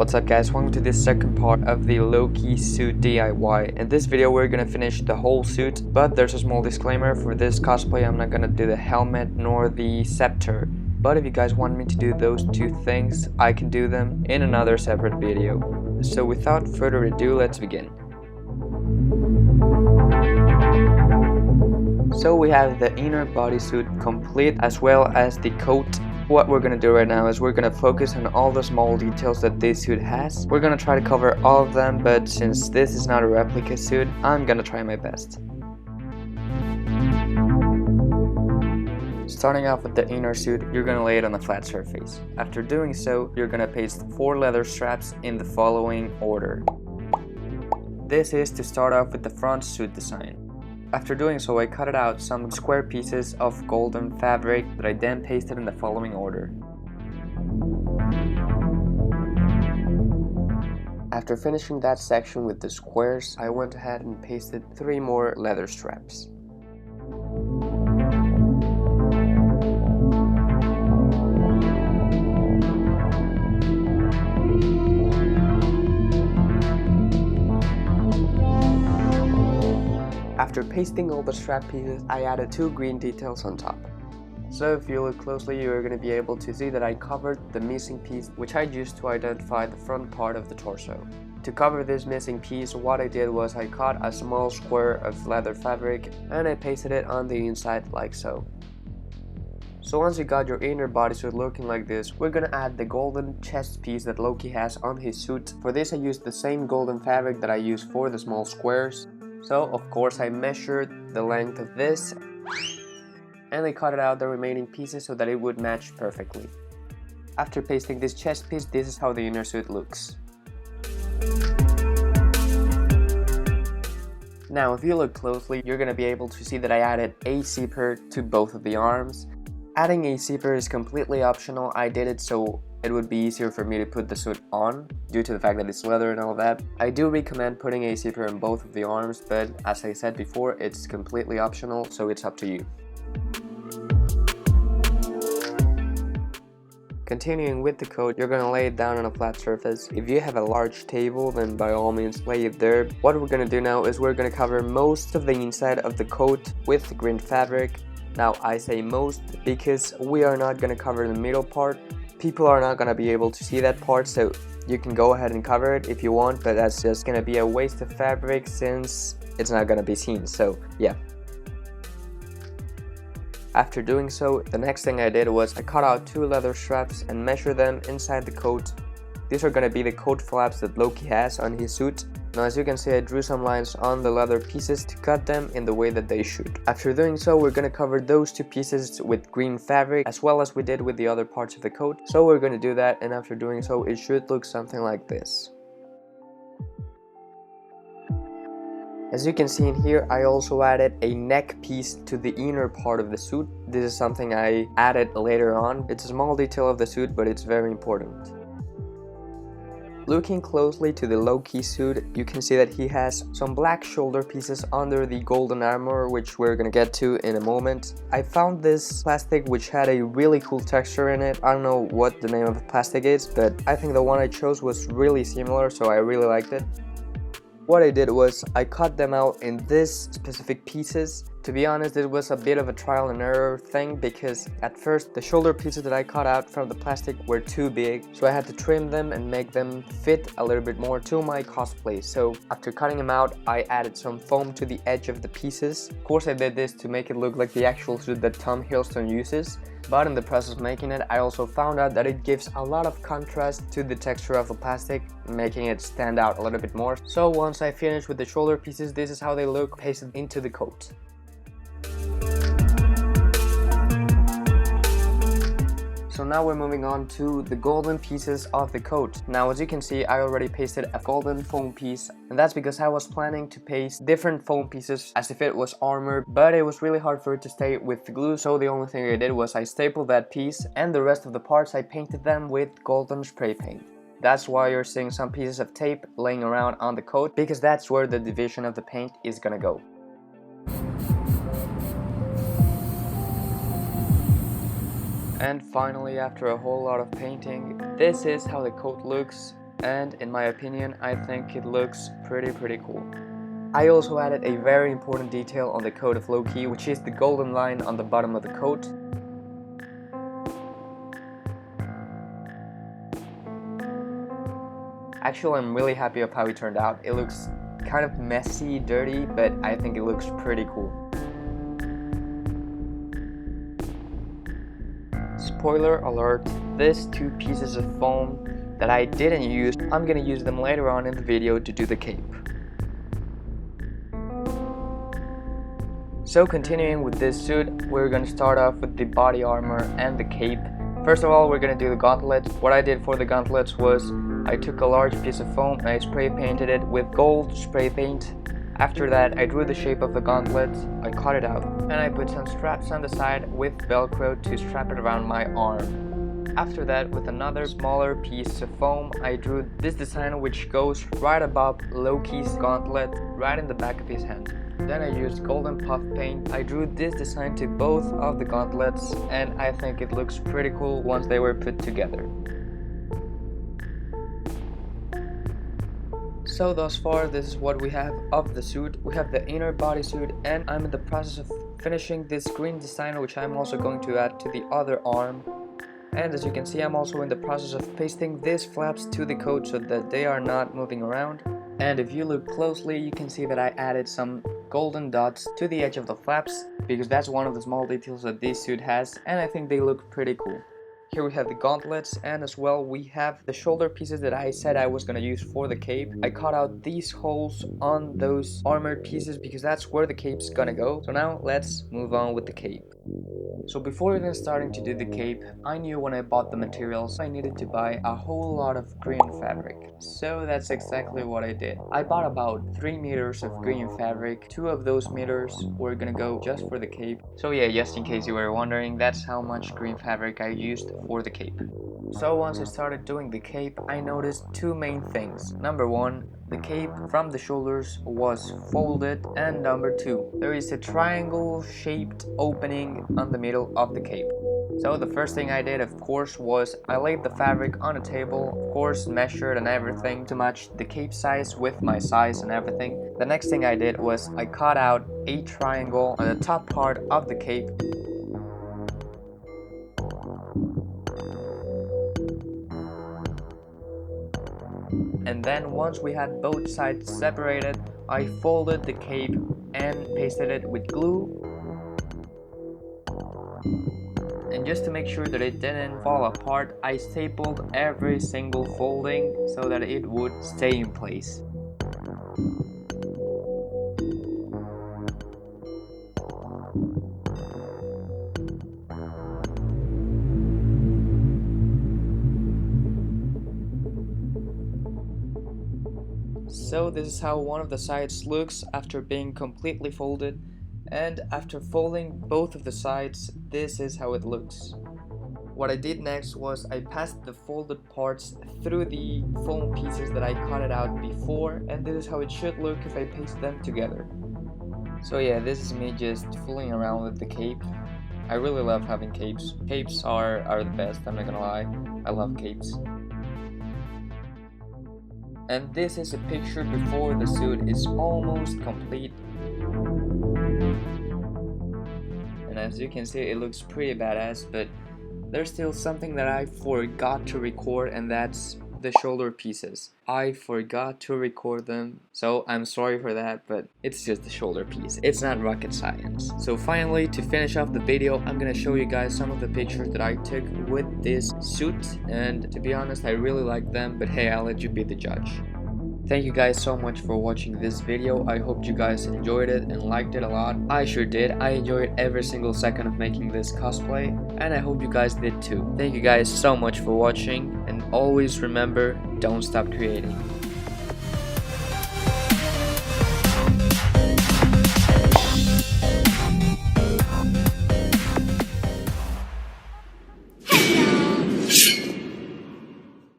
What's up guys, welcome to this second part of the Loki suit DIY. In this video we're gonna finish the whole suit, but there's a small disclaimer. For this cosplay I'm not gonna do the helmet nor the scepter. But if you guys want me to do those two things, I can do them in another separate video. So without further ado, let's begin. So we have the inner bodysuit complete as well as the coat. What we're gonna do right now is we're gonna focus on all the small details that this suit has. We're gonna try to cover all of them, but since this is not a replica suit, I'm gonna try my best. Starting off with the inner suit, you're gonna lay it on a flat surface. After doing so, you're gonna paste 4 leather straps in the following order. This is to start off with the front suit design. After doing so, I cut out some square pieces of golden fabric that I then pasted in the following order. After finishing that section with the squares, I went ahead and pasted 3 more leather straps. After pasting all the strap pieces, I added 2 green details on top. So if you look closely, you're going to be able to see that I covered the missing piece, which I used to identify the front part of the torso. To cover this missing piece, what I did was I cut a small square of leather fabric and I pasted it on the inside like so. So once you got your inner bodysuit looking like this, we're gonna add the golden chest piece that Loki has on his suit. For this I used the same golden fabric that I used for the small squares. So of course I measured the length of this and I cut out the remaining pieces so that it would match perfectly. After pasting this chest piece, this is how the inner suit looks. Now if you look closely, you're going to be able to see that I added a zipper to both of the arms. Adding a zipper is completely optional. I did it so it would be easier for me to put the suit on due to the fact that it's leather and all that. I do recommend putting a zipper in both of the arms, but as I said before, it's completely optional, so it's up to you. Continuing with the coat, you're going to lay it down on a flat surface. If you have a large table, then by all means lay it there. What we're going to do now is we're going to cover most of the inside of the coat with green fabric. Now I say most because we are not going to cover the middle part. People are not going to be able to see that part, so you can go ahead and cover it if you want, but that's just going to be a waste of fabric since it's not going to be seen, so yeah. After doing so, the next thing I did was I cut out 2 leather straps and measured them inside the coat. These are going to be the coat flaps that Loki has on his suit. Now as you can see, I drew some lines on the leather pieces to cut them in the way that they should. After doing so, we're going to cover those 2 pieces with green fabric as well as we did with the other parts of the coat. So we're going to do that, and after doing so, it should look something like this. As you can see in here, I also added a neck piece to the inner part of the suit. This is something I added later on. It's a small detail of the suit, but it's very important. Looking closely to the Loki suit, you can see that he has some black shoulder pieces under the golden armor, which we're gonna get to in a moment. I found this plastic which had a really cool texture in it. I don't know what the name of the plastic is, but I think the one I chose was really similar, so I really liked it. What I did was I cut them out in this specific pieces. To be honest, it was a bit of a trial and error thing because at first the shoulder pieces that I cut out from the plastic were too big, so I had to trim them and make them fit a little bit more to my cosplay. So after cutting them out, I added some foam to the edge of the pieces. Of course I did this to make it look like the actual suit that Tom Hiddleston uses. But in the process of making it, I also found out that it gives a lot of contrast to the texture of the plastic, making it stand out a little bit more. So once I finished with the shoulder pieces, this is how they look pasted into the coat. So now we're moving on to the golden pieces of the coat. Now as you can see, I already pasted a golden foam piece, and that's because I was planning to paste different foam pieces as if it was armor, but it was really hard for it to stay with the glue, so the only thing I did was I stapled that piece, and the rest of the parts I painted them with golden spray paint. That's why you're seeing some pieces of tape laying around on the coat, because that's where the division of the paint is gonna go. And finally, after a whole lot of painting, this is how the coat looks. and in my opinion I think it looks pretty cool. I also added a very important detail on the coat of Loki, which is the golden line on the bottom of the coat. Actually, I'm really happy of how it turned out. It looks kind of messy, dirty, but I think it looks pretty cool. Spoiler alert, these two pieces of foam that I didn't use, I'm gonna use them later on in the video to do the cape. So continuing with this suit, we're gonna start off with the body armor and the cape. First of all, we're gonna do the gauntlets. What I did for the gauntlets was I took a large piece of foam and I spray painted it with gold spray paint. After that, I drew the shape of the gauntlets, I cut it out, and I put some straps on the side with Velcro to strap it around my arm. After that, with another smaller piece of foam, I drew this design which goes right above Loki's gauntlet, right in the back of his hand. Then I used golden puff paint. I drew this design to both of the gauntlets, and I think it looks pretty cool once they were put together. So thus far, this is what we have of the suit. We have the inner bodysuit, and I'm in the process of finishing this green design, which I'm also going to add to the other arm. And as you can see, I'm also in the process of pasting these flaps to the coat so that they are not moving around. And if you look closely, you can see that I added some golden dots to the edge of the flaps, because that's one of the small details that this suit has, and I think they look pretty cool. Here we have the gauntlets, and as well we have the shoulder pieces that I said I was gonna use for the cape. I cut out these holes on those armored pieces because that's where the cape's gonna go. So now let's move on with the cape. So before even starting to do the cape, I knew when I bought the materials I needed to buy a whole lot of green fabric. So that's exactly what I did. I bought about 3 meters of green fabric. 2 of those meters were gonna go just for the cape. So yeah, just in case you were wondering, that's how much green fabric I used for the cape. So once I started doing the cape, I noticed 2 main things. Number 1, the cape from the shoulders was folded, and number 2, there is a triangle shaped opening on the middle of the cape. So the first thing I did, of course, was I laid the fabric on a table, of course measured and everything to match the cape size with my size and everything. The next thing I did was I cut out a triangle on the top part of the cape. And then once we had both sides separated, I folded the cape and pasted it with glue. And just to make sure that it didn't fall apart, I stapled every single folding so that it would stay in place. So this is how one of the sides looks after being completely folded, and after folding both of the sides, this is how it looks. What I did next was I passed the folded parts through the foam pieces that I cut it out before, and this is how it should look if I paste them together. So yeah, this is me just fooling around with the cape. I really love having capes. Capes are the best, I'm not gonna lie. I love capes. And this is a picture before the suit is almost complete. And as you can see, it looks pretty badass, but there's still something that I forgot to record, and that's the shoulder pieces. I forgot to record them, so I'm sorry for that, but it's just the shoulder piece. It's not rocket science. So finally, to finish off the video, I'm gonna show you guys some of the pictures that I took with this suit, and to be honest, I really like them, but hey, I'll let you be the judge. Thank you guys so much for watching this video. I hope you guys enjoyed it and liked it a lot. I sure did. I enjoyed every single second of making this cosplay, and I hope you guys did too. Thank you guys so much for watching, and always remember, don't stop creating.